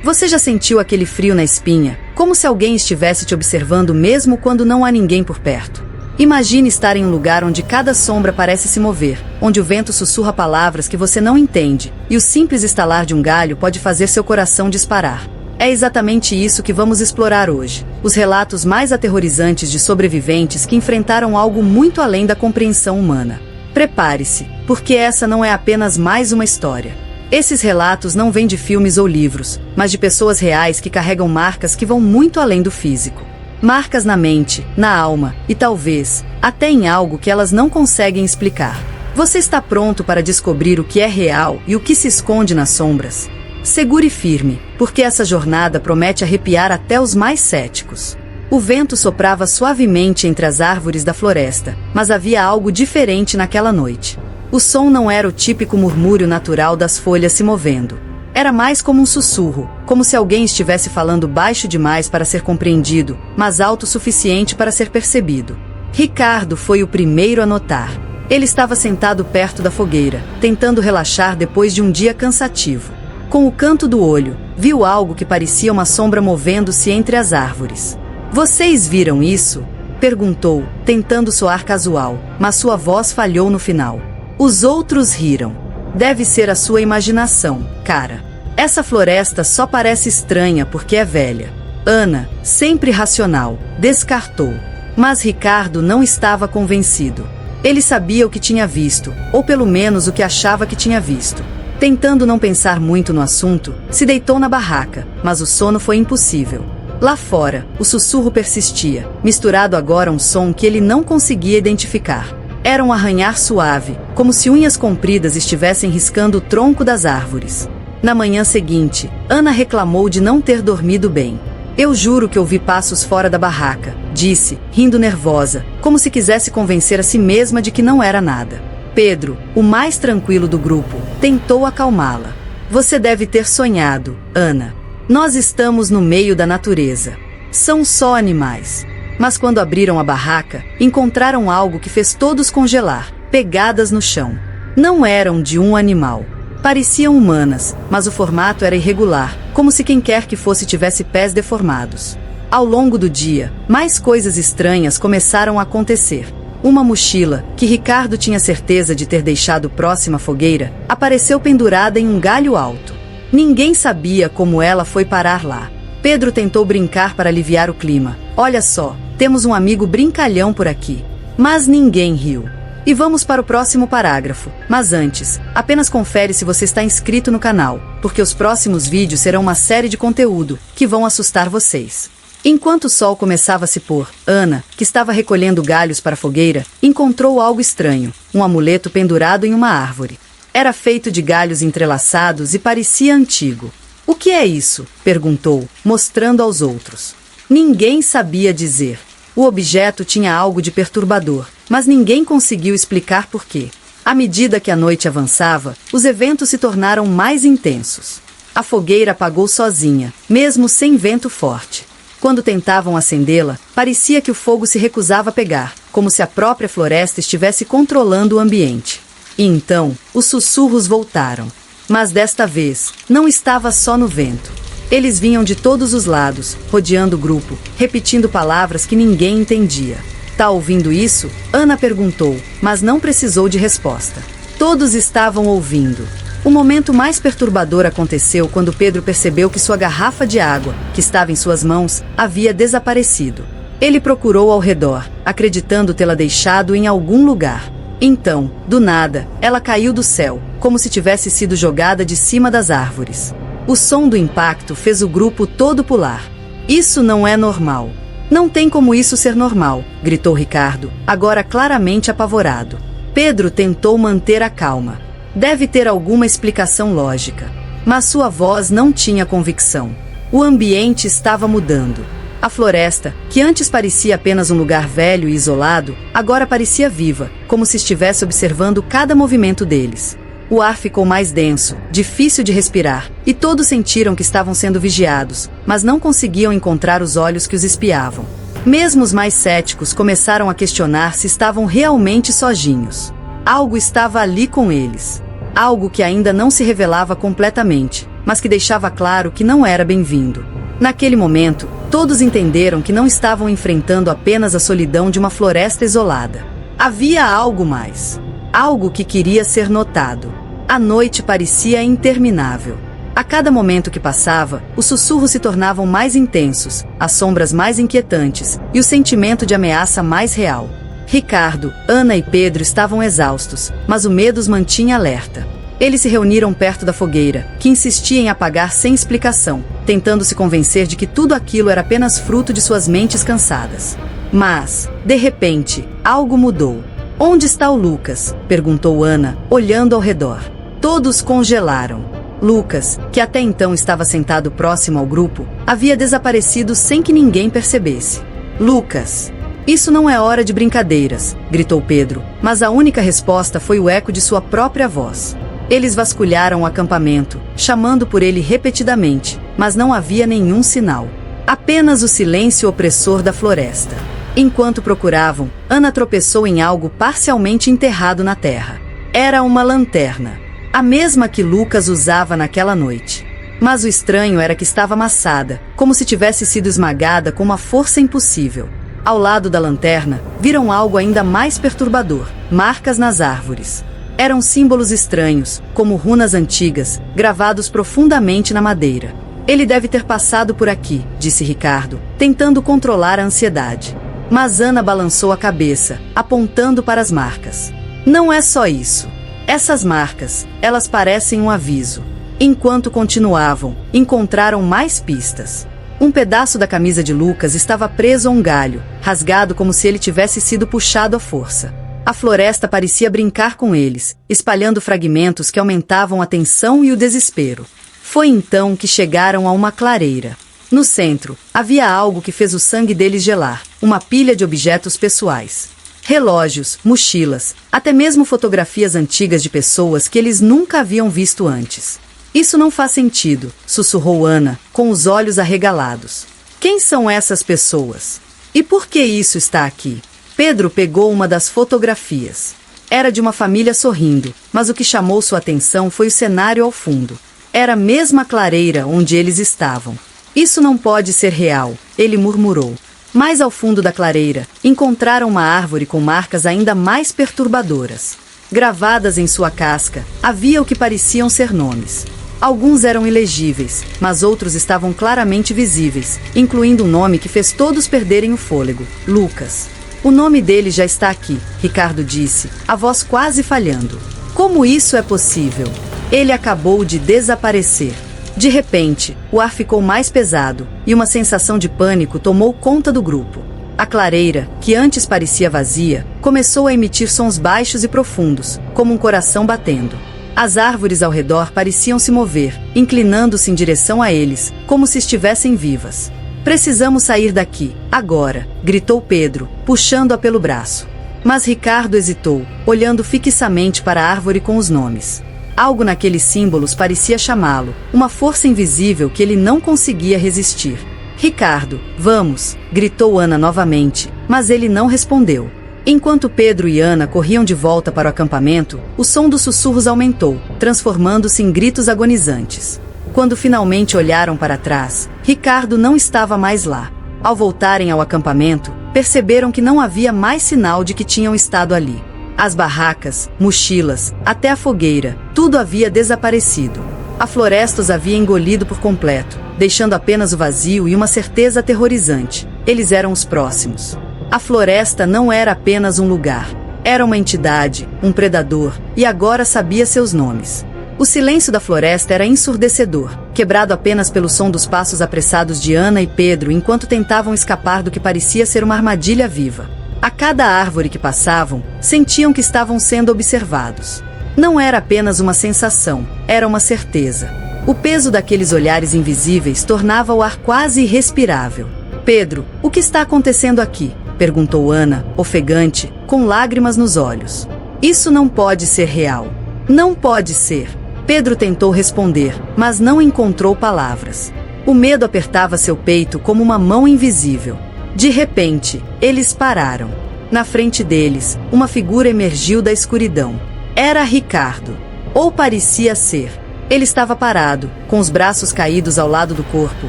Você já sentiu aquele frio na espinha, como se alguém estivesse te observando mesmo quando não há ninguém por perto? Imagine estar em um lugar onde cada sombra parece se mover, onde o vento sussurra palavras que você não entende, e o simples estalar de um galho pode fazer seu coração disparar. É exatamente isso que vamos explorar hoje. Os relatos mais aterrorizantes de sobreviventes que enfrentaram algo muito além da compreensão humana. Prepare-se, porque essa não é apenas mais uma história. Esses relatos não vêm de filmes ou livros, mas de pessoas reais que carregam marcas que vão muito além do físico. Marcas na mente, na alma e talvez até em algo que elas não conseguem explicar. Você está pronto para descobrir o que é real e o que se esconde nas sombras? Segure firme, porque essa jornada promete arrepiar até os mais céticos. O vento soprava suavemente entre as árvores da floresta, mas havia algo diferente naquela noite. O som não era o típico murmúrio natural das folhas se movendo. Era mais como um sussurro, como se alguém estivesse falando baixo demais para ser compreendido, mas alto o suficiente para ser percebido. Ricardo foi o primeiro a notar. Ele estava sentado perto da fogueira, tentando relaxar depois de um dia cansativo. Com o canto do olho, viu algo que parecia uma sombra movendo-se entre as árvores. "Vocês viram isso?" perguntou, tentando soar casual, mas sua voz falhou no final. Os outros riram. "Deve ser a sua imaginação, cara. Essa floresta só parece estranha porque é velha." Ana, sempre racional, descartou. Mas Ricardo não estava convencido. Ele sabia o que tinha visto, ou pelo menos o que achava que tinha visto. Tentando não pensar muito no assunto, se deitou na barraca, mas o sono foi impossível. Lá fora, o sussurro persistia, misturado agora a um som que ele não conseguia identificar. Era um arranhar suave, como se unhas compridas estivessem riscando o tronco das árvores. Na manhã seguinte, Ana reclamou de não ter dormido bem. "Eu juro que ouvi passos fora da barraca", disse, rindo nervosa, como se quisesse convencer a si mesma de que não era nada. Pedro, o mais tranquilo do grupo, tentou acalmá-la. "Você deve ter sonhado, Ana. Nós estamos no meio da natureza. São só animais." Mas quando abriram a barraca, encontraram algo que fez todos congelar, pegadas no chão. Não eram de um animal. Pareciam humanas, mas o formato era irregular, como se quem quer que fosse tivesse pés deformados. Ao longo do dia, mais coisas estranhas começaram a acontecer. Uma mochila, que Ricardo tinha certeza de ter deixado próxima à fogueira, apareceu pendurada em um galho alto. Ninguém sabia como ela foi parar lá. Pedro tentou brincar para aliviar o clima. "Olha só, temos um amigo brincalhão por aqui." Mas ninguém riu. E vamos para o próximo parágrafo. Mas antes, apenas confere se você está inscrito no canal, porque os próximos vídeos serão uma série de conteúdo que vão assustar vocês. Enquanto o sol começava a se pôr, Ana, que estava recolhendo galhos para a fogueira, encontrou algo estranho, um amuleto pendurado em uma árvore. Era feito de galhos entrelaçados e parecia antigo. "O que é isso?" perguntou, mostrando aos outros. Ninguém sabia dizer. O objeto tinha algo de perturbador, mas ninguém conseguiu explicar por quê. À medida que a noite avançava, os eventos se tornaram mais intensos. A fogueira apagou sozinha, mesmo sem vento forte. Quando tentavam acendê-la, parecia que o fogo se recusava a pegar, como se a própria floresta estivesse controlando o ambiente. E então, os sussurros voltaram. Mas desta vez, não estava só no vento. Eles vinham de todos os lados, rodeando o grupo, repetindo palavras que ninguém entendia. "Tá ouvindo isso?" Ana perguntou, mas não precisou de resposta. Todos estavam ouvindo. O momento mais perturbador aconteceu quando Pedro percebeu que sua garrafa de água, que estava em suas mãos, havia desaparecido. Ele procurou ao redor, acreditando tê-la deixado em algum lugar. Então, do nada, ela caiu do céu, como se tivesse sido jogada de cima das árvores. O som do impacto fez o grupo todo pular. "Isso não é normal." "Não tem como isso ser normal", gritou Ricardo, agora claramente apavorado. Pedro tentou manter a calma. "Deve ter alguma explicação lógica." Mas sua voz não tinha convicção. O ambiente estava mudando. A floresta, que antes parecia apenas um lugar velho e isolado, agora parecia viva, como se estivesse observando cada movimento deles. O ar ficou mais denso, difícil de respirar, e todos sentiram que estavam sendo vigiados, mas não conseguiam encontrar os olhos que os espiavam. Mesmo os mais céticos começaram a questionar se estavam realmente sozinhos. Algo estava ali com eles. Algo que ainda não se revelava completamente, mas que deixava claro que não era bem-vindo. Naquele momento, todos entenderam que não estavam enfrentando apenas a solidão de uma floresta isolada. Havia algo mais. Algo que queria ser notado. A noite parecia interminável. A cada momento que passava, os sussurros se tornavam mais intensos, as sombras mais inquietantes e o sentimento de ameaça mais real. Ricardo, Ana e Pedro estavam exaustos, mas o medo os mantinha alerta. Eles se reuniram perto da fogueira, que insistia em apagar sem explicação, tentando se convencer de que tudo aquilo era apenas fruto de suas mentes cansadas. Mas, de repente, algo mudou. "Onde está o Lucas?", perguntou Ana, olhando ao redor. Todos congelaram. Lucas, que até então estava sentado próximo ao grupo, havia desaparecido sem que ninguém percebesse. "Lucas! Isso não é hora de brincadeiras", gritou Pedro, mas a única resposta foi o eco de sua própria voz. Eles vasculharam o acampamento, chamando por ele repetidamente, mas não havia nenhum sinal. Apenas o silêncio opressor da floresta. Enquanto procuravam, Ana tropeçou em algo parcialmente enterrado na terra. Era uma lanterna. A mesma que Lucas usava naquela noite. Mas o estranho era que estava amassada, como se tivesse sido esmagada com uma força impossível. Ao lado da lanterna, viram algo ainda mais perturbador: marcas nas árvores. Eram símbolos estranhos, como runas antigas, gravados profundamente na madeira. "Ele deve ter passado por aqui", disse Ricardo, tentando controlar a ansiedade. Mas Ana balançou a cabeça, apontando para as marcas. "Não é só isso. Essas marcas, elas parecem um aviso." Enquanto continuavam, encontraram mais pistas. Um pedaço da camisa de Lucas estava preso a um galho, rasgado como se ele tivesse sido puxado à força. A floresta parecia brincar com eles, espalhando fragmentos que aumentavam a tensão e o desespero. Foi então que chegaram a uma clareira. No centro, havia algo que fez o sangue deles gelar: uma pilha de objetos pessoais. Relógios, mochilas, até mesmo fotografias antigas de pessoas que eles nunca haviam visto antes. "Isso não faz sentido", sussurrou Ana, com os olhos arregalados. "Quem são essas pessoas? E por que isso está aqui?" Pedro pegou uma das fotografias. Era de uma família sorrindo, mas o que chamou sua atenção foi o cenário ao fundo. Era a mesma clareira onde eles estavam. "Isso não pode ser real", ele murmurou. Mais ao fundo da clareira, encontraram uma árvore com marcas ainda mais perturbadoras. Gravadas em sua casca, havia o que pareciam ser nomes. Alguns eram ilegíveis, mas outros estavam claramente visíveis, incluindo um nome que fez todos perderem o fôlego: Lucas. "O nome dele já está aqui", Ricardo disse, a voz quase falhando. "Como isso é possível? Ele acabou de desaparecer." De repente, o ar ficou mais pesado, e uma sensação de pânico tomou conta do grupo. A clareira, que antes parecia vazia, começou a emitir sons baixos e profundos, como um coração batendo. As árvores ao redor pareciam se mover, inclinando-se em direção a eles, como se estivessem vivas. "Precisamos sair daqui, agora", gritou Pedro, puxando-a pelo braço. Mas Ricardo hesitou, olhando fixamente para a árvore com os nomes. Algo naqueles símbolos parecia chamá-lo, uma força invisível que ele não conseguia resistir. "Ricardo, vamos", gritou Ana novamente, mas ele não respondeu. Enquanto Pedro e Ana corriam de volta para o acampamento, o som dos sussurros aumentou, transformando-se em gritos agonizantes. Quando finalmente olharam para trás, Ricardo não estava mais lá. Ao voltarem ao acampamento, perceberam que não havia mais sinal de que tinham estado ali. As barracas, mochilas, até a fogueira, tudo havia desaparecido. A floresta os havia engolido por completo, deixando apenas o vazio e uma certeza aterrorizante: eles eram os próximos. A floresta não era apenas um lugar. Era uma entidade, um predador, e agora sabia seus nomes. O silêncio da floresta era ensurdecedor, quebrado apenas pelo som dos passos apressados de Ana e Pedro enquanto tentavam escapar do que parecia ser uma armadilha viva. A cada árvore que passavam, sentiam que estavam sendo observados. Não era apenas uma sensação, era uma certeza. O peso daqueles olhares invisíveis tornava o ar quase irrespirável. "Pedro, o que está acontecendo aqui?", perguntou Ana, ofegante, com lágrimas nos olhos. "Isso não pode ser real. Não pode ser." Pedro tentou responder, mas não encontrou palavras. O medo apertava seu peito como uma mão invisível. De repente, eles pararam. Na frente deles, uma figura emergiu da escuridão. Era Ricardo. Ou parecia ser. Ele estava parado, com os braços caídos ao lado do corpo,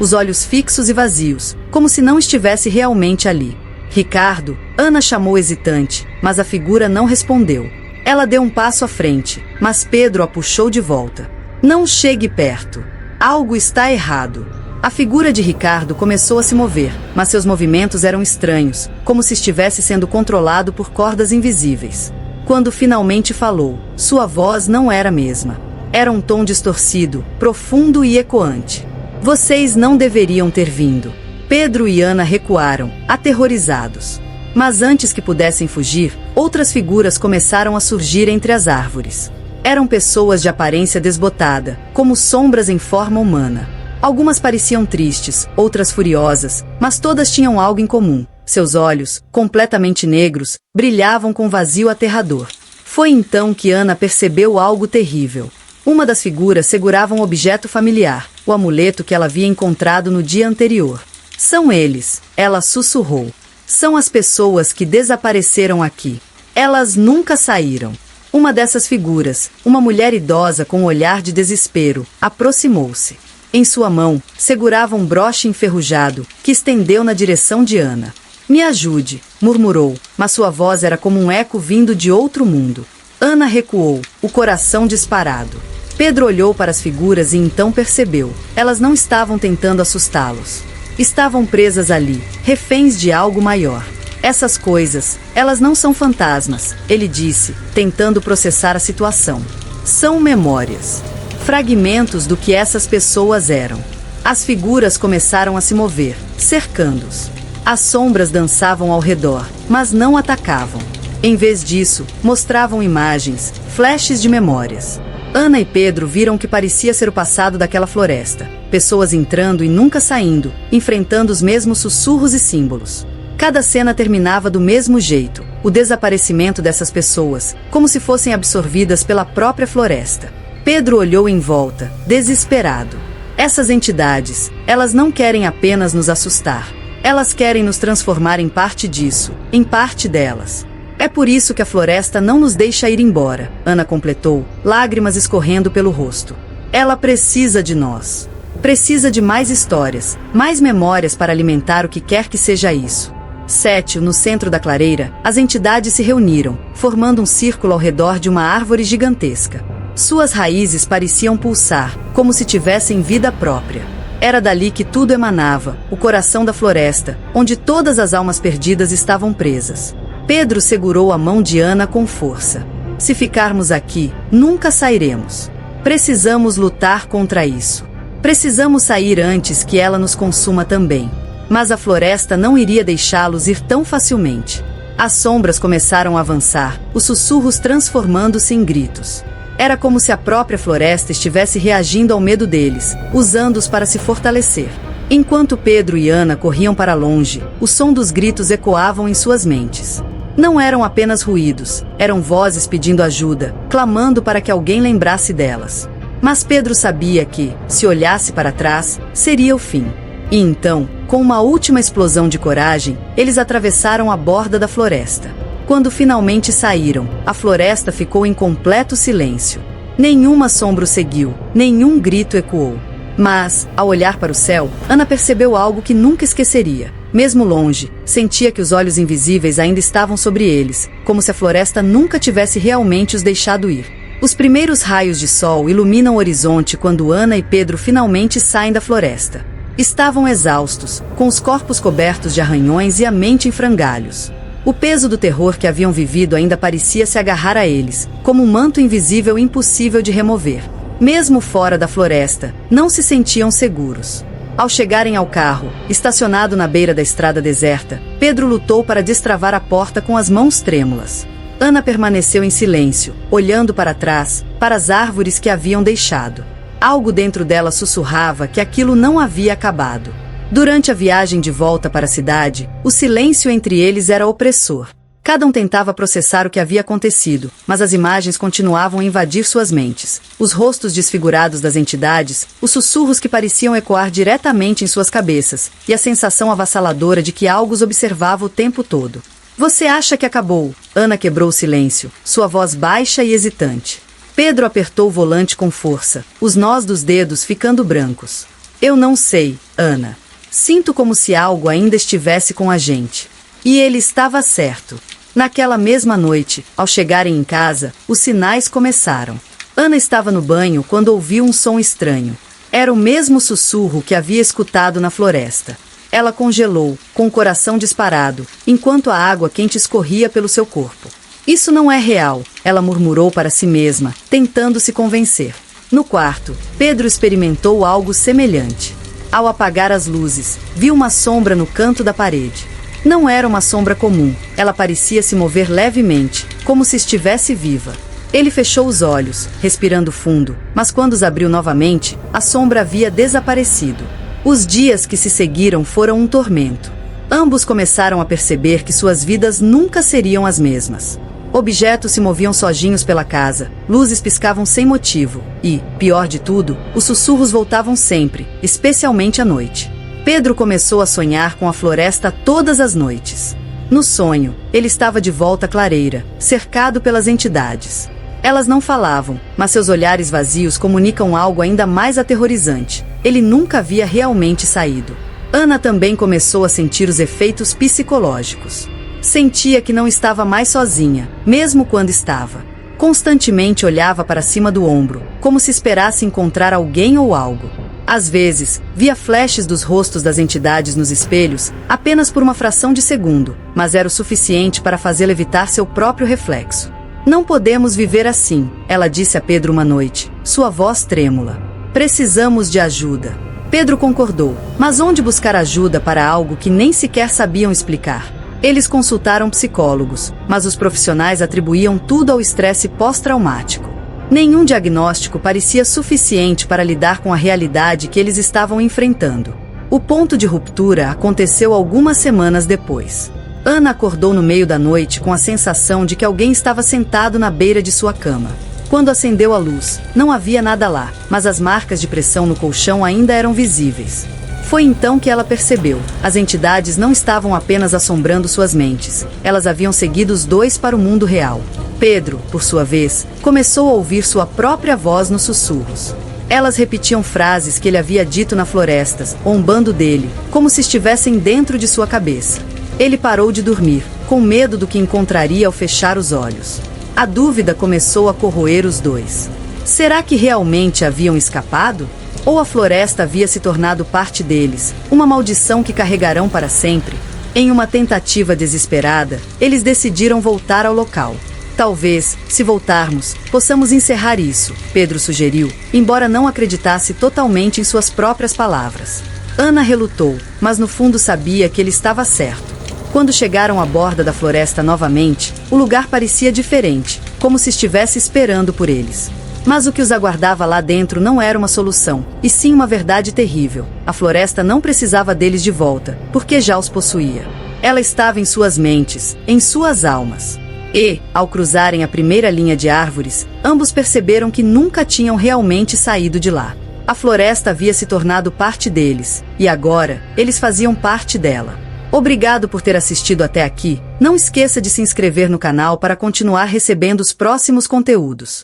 os olhos fixos e vazios, como se não estivesse realmente ali. Ricardo, Ana chamou hesitante, mas a figura não respondeu. Ela deu um passo à frente, mas Pedro a puxou de volta. Não chegue perto. Algo está errado. A figura de Ricardo começou a se mover, mas seus movimentos eram estranhos, como se estivesse sendo controlado por cordas invisíveis. Quando finalmente falou, sua voz não era a mesma. Era um tom distorcido, profundo e ecoante. Vocês não deveriam ter vindo. Pedro e Ana recuaram, aterrorizados. Mas antes que pudessem fugir, outras figuras começaram a surgir entre as árvores. Eram pessoas de aparência desbotada, como sombras em forma humana. Algumas pareciam tristes, outras furiosas, mas todas tinham algo em comum. Seus olhos, completamente negros, brilhavam com vazio aterrador. Foi então que Ana percebeu algo terrível. Uma das figuras segurava um objeto familiar, o amuleto que ela havia encontrado no dia anterior. São eles, ela sussurrou. São as pessoas que desapareceram aqui. Elas nunca saíram. Uma dessas figuras, uma mulher idosa com um olhar de desespero, aproximou-se. Em sua mão, segurava um broche enferrujado, que estendeu na direção de Ana. Me ajude, murmurou, mas sua voz era como um eco vindo de outro mundo. Ana recuou, o coração disparado. Pedro olhou para as figuras e então percebeu. Elas não estavam tentando assustá-los. Estavam presas ali, reféns de algo maior. Essas coisas, elas não são fantasmas, ele disse, tentando processar a situação. São memórias. Fragmentos do que essas pessoas eram. As figuras começaram a se mover, cercando-os. As sombras dançavam ao redor, mas não atacavam. Em vez disso, mostravam imagens, flashes de memórias. Ana e Pedro viram que parecia ser o passado daquela floresta. Pessoas entrando e nunca saindo, enfrentando os mesmos sussurros e símbolos. Cada cena terminava do mesmo jeito, o desaparecimento dessas pessoas, como se fossem absorvidas pela própria floresta. Pedro olhou em volta, desesperado. Essas entidades, elas não querem apenas nos assustar. Elas querem nos transformar em parte disso, em parte delas. É por isso que a floresta não nos deixa ir embora, Ana completou, lágrimas escorrendo pelo rosto. Ela precisa de nós. Precisa de mais histórias, mais memórias para alimentar o que quer que seja isso. Sétio, no centro da clareira, as entidades se reuniram, formando um círculo ao redor de uma árvore gigantesca. Suas raízes pareciam pulsar, como se tivessem vida própria. Era dali que tudo emanava, o coração da floresta, onde todas as almas perdidas estavam presas. Pedro segurou a mão de Ana com força. Se ficarmos aqui, nunca sairemos. Precisamos lutar contra isso. Precisamos sair antes que ela nos consuma também. Mas a floresta não iria deixá-los ir tão facilmente. As sombras começaram a avançar, os sussurros transformando-se em gritos. Era como se a própria floresta estivesse reagindo ao medo deles, usando-os para se fortalecer. Enquanto Pedro e Ana corriam para longe, o som dos gritos ecoavam em suas mentes. Não eram apenas ruídos, eram vozes pedindo ajuda, clamando para que alguém lembrasse delas. Mas Pedro sabia que, se olhasse para trás, seria o fim. E então, com uma última explosão de coragem, eles atravessaram a borda da floresta. Quando finalmente saíram, a floresta ficou em completo silêncio. Nenhuma sombra o seguiu, nenhum grito ecoou. Mas, ao olhar para o céu, Ana percebeu algo que nunca esqueceria. Mesmo longe, sentia que os olhos invisíveis ainda estavam sobre eles, como se a floresta nunca tivesse realmente os deixado ir. Os primeiros raios de sol iluminam o horizonte quando Ana e Pedro finalmente saem da floresta. Estavam exaustos, com os corpos cobertos de arranhões e a mente em frangalhos. O peso do terror que haviam vivido ainda parecia se agarrar a eles, como um manto invisível impossível de remover. Mesmo fora da floresta, não se sentiam seguros. Ao chegarem ao carro, estacionado na beira da estrada deserta, Pedro lutou para destravar a porta com as mãos trêmulas. Ana permaneceu em silêncio, olhando para trás, para as árvores que haviam deixado. Algo dentro dela sussurrava que aquilo não havia acabado. Durante a viagem de volta para a cidade, o silêncio entre eles era opressor. Cada um tentava processar o que havia acontecido, mas as imagens continuavam a invadir suas mentes. Os rostos desfigurados das entidades, os sussurros que pareciam ecoar diretamente em suas cabeças, e a sensação avassaladora de que algo os observava o tempo todo. Você acha que acabou? Ana quebrou o silêncio, sua voz baixa e hesitante. Pedro apertou o volante com força, os nós dos dedos ficando brancos. Eu não sei, Ana. Sinto como se algo ainda estivesse com a gente. E ele estava certo. Naquela mesma noite, ao chegarem em casa, os sinais começaram. Ana estava no banho quando ouviu um som estranho. Era o mesmo sussurro que havia escutado na floresta. Ela congelou, com o coração disparado, enquanto a água quente escorria pelo seu corpo. Isso não é real, ela murmurou para si mesma, tentando se convencer. No quarto, Pedro experimentou algo semelhante. Ao apagar as luzes, viu uma sombra no canto da parede. Não era uma sombra comum, ela parecia se mover levemente, como se estivesse viva. Ele fechou os olhos, respirando fundo, mas quando os abriu novamente, a sombra havia desaparecido. Os dias que se seguiram foram um tormento. Ambos começaram a perceber que suas vidas nunca seriam as mesmas. Objetos se moviam sozinhos pela casa, luzes piscavam sem motivo e, pior de tudo, os sussurros voltavam sempre, especialmente à noite. Pedro começou a sonhar com a floresta todas as noites. No sonho, ele estava de volta à clareira, cercado pelas entidades. Elas não falavam, mas seus olhares vazios comunicam algo ainda mais aterrorizante. Ele nunca havia realmente saído. Ana também começou a sentir os efeitos psicológicos. Sentia que não estava mais sozinha, mesmo quando estava. Constantemente olhava para cima do ombro, como se esperasse encontrar alguém ou algo. Às vezes, via flashes dos rostos das entidades nos espelhos, apenas por uma fração de segundo, mas era o suficiente para fazê-la evitar seu próprio reflexo. Não podemos viver assim, ela disse a Pedro uma noite, sua voz trêmula. Precisamos de ajuda. Pedro concordou, mas onde buscar ajuda para algo que nem sequer sabiam explicar? Eles consultaram psicólogos, mas os profissionais atribuíam tudo ao estresse pós-traumático. Nenhum diagnóstico parecia suficiente para lidar com a realidade que eles estavam enfrentando. O ponto de ruptura aconteceu algumas semanas depois. Ana acordou no meio da noite com a sensação de que alguém estava sentado na beira de sua cama. Quando acendeu a luz, não havia nada lá, mas as marcas de pressão no colchão ainda eram visíveis. Foi então que ela percebeu, as entidades não estavam apenas assombrando suas mentes, elas haviam seguido os dois para o mundo real. Pedro, por sua vez, começou a ouvir sua própria voz nos sussurros. Elas repetiam frases que ele havia dito na floresta, zombando dele, como se estivessem dentro de sua cabeça. Ele parou de dormir, com medo do que encontraria ao fechar os olhos. A dúvida começou a corroer os dois. Será que realmente haviam escapado? Ou a floresta havia se tornado parte deles, uma maldição que carregarão para sempre? Em uma tentativa desesperada, eles decidiram voltar ao local. Talvez, se voltarmos, possamos encerrar isso, Pedro sugeriu, embora não acreditasse totalmente em suas próprias palavras. Ana relutou, mas no fundo sabia que ele estava certo. Quando chegaram à borda da floresta novamente, o lugar parecia diferente, como se estivesse esperando por eles. Mas o que os aguardava lá dentro não era uma solução, e sim uma verdade terrível. A floresta não precisava deles de volta, porque já os possuía. Ela estava em suas mentes, em suas almas. E, ao cruzarem a primeira linha de árvores, ambos perceberam que nunca tinham realmente saído de lá. A floresta havia se tornado parte deles, e agora, eles faziam parte dela. Obrigado por ter assistido até aqui. Não esqueça de se inscrever no canal para continuar recebendo os próximos conteúdos.